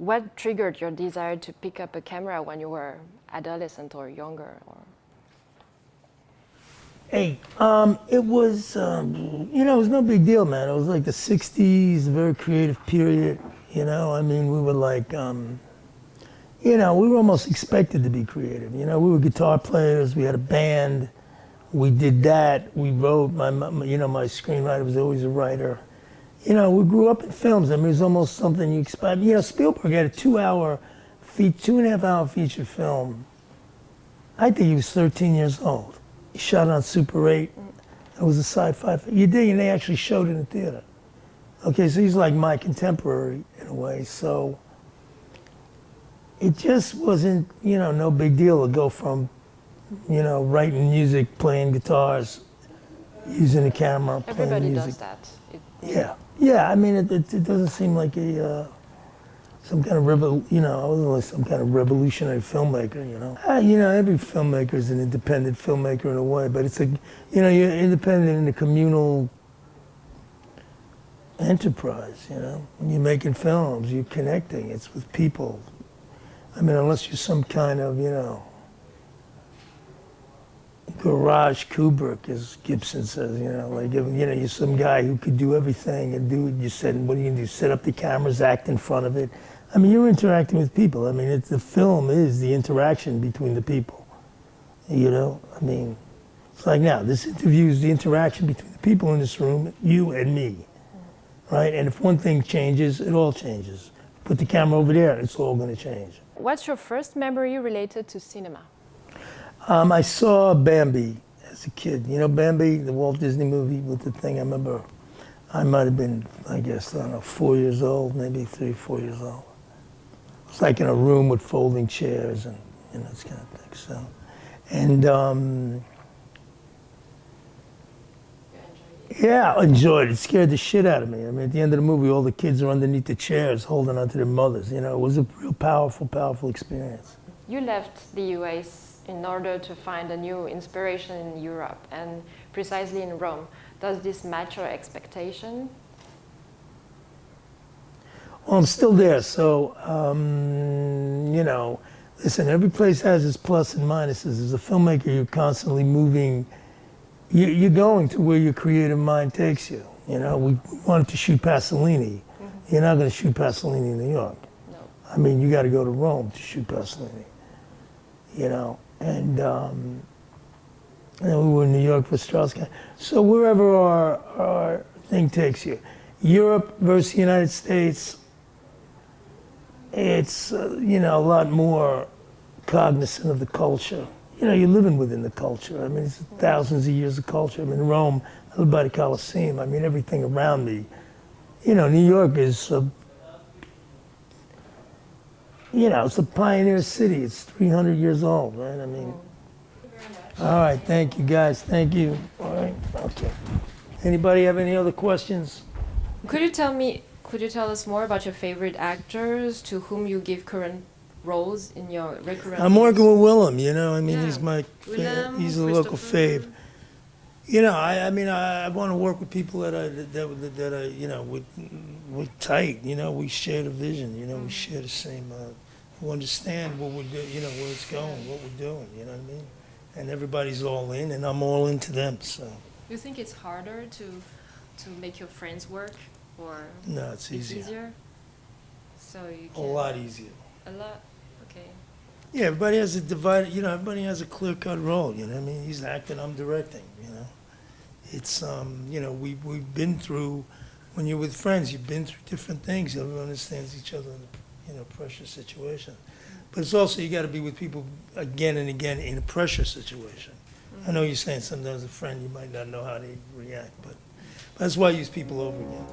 What triggered your desire to pick up a camera when you were adolescent or younger? Or? Hey, it was, you know, it was no big deal, man. It was like the 60s, a very creative period, you know? I mean, we were like, you know, we were almost expected to be creative. You know, we were guitar players, we had a band, we did that, we wrote, you know, my screenwriter was always a writer. You know, we grew up in films. I mean, it was almost something you expect. You know, Spielberg had a 2.5-hour feature film. I think he was 13 years old. He shot it on Super 8. It was a sci-fi film. You did, and they actually showed it in the theater. Okay, so he's like my contemporary in a way. So it just wasn't, you know, no big deal to go from, you know, writing music, playing guitars, using a camera, playing Everybody music. does that. Yeah, yeah. I mean, it doesn't seem like some kind of you know, I wasn't like some kind of revolutionary filmmaker. You know, every filmmaker is an independent filmmaker in a way, but it's a, you know, you're independent in a communal enterprise. You know, when you're making films, you're connecting. It's with people. I mean, unless you're some kind of, you know, garage Kubrick, as Gibson says, you know, like, you know, you're some guy who could do everything and do what you said, and what are you gonna do, set up the cameras, act in front of it? I mean, you're interacting with people. I mean, the film is the interaction between the people, you know? I mean, it's like now, this interview is the interaction between the people in this room, you and me, right? And if one thing changes, it all changes. Put the camera over there, it's all gonna change. What's your first memory related to cinema? I saw Bambi as a kid. You know Bambi, the Walt Disney movie with the thing? I remember I might have been, I guess, I don't know, 4 years old, maybe 3 or 4 years old. It was like in a room with folding chairs and, you know, this kind of thing. So, and yeah, I enjoyed it. It scared the shit out of me. I mean, at the end of the movie, all the kids are underneath the chairs holding onto their mothers. You know, it was a real powerful, powerful experience. You left the US in order to find a new inspiration in Europe and precisely in Rome. Does this match your expectation? Well, I'm still there, so, you know, listen, every place has its plus and minuses. As a filmmaker, you're constantly moving. You're going to where your creative mind takes you. You know, we wanted to shoot Pasolini. Mm-hmm. You're not going to shoot Pasolini in New York. No. I mean, you got to go to Rome to shoot Pasolini. You know, and we were in New York for Strauss-Kahn. So wherever our thing takes you. Europe versus the United States, it's, you know, a lot more cognizant of the culture. You know, you're living within the culture. I mean, it's thousands of years of culture. I mean, Rome, I live by the Colosseum. I mean, everything around me. You know, New York is, you know, it's a pioneer city. It's 300 years old, right? I mean, all right, thank you guys, thank you. All right, okay. Anybody have any other questions? Could you tell us more about your favorite actors to whom you give current roles in your recurrent I'm working with Willem, you know, I mean, yeah. he's my, Willem, he's a local fave. You know, I mean, I want to work with people that I, you know, we're tight, you know, we share the vision, you know, we share the same, we understand what we're doing, you know, where it's going, what we're doing, you know what I mean? And everybody's all in, and I'm all into them, so. You think it's harder to make your friends work, or no, it's easier. So you can, a lot easier. A lot, okay. Yeah, everybody has a divided, you know, everybody has a clear-cut role, you know what I mean? He's acting, I'm directing, you know? It's, you know, we've been through, when you're with friends, you've been through different things. Everyone understands each other in a, you know, pressure situation. But it's also, you got to be with people again and again in a pressure situation. I know you're saying sometimes a friend, you might not know how they react, but that's why I use people over again.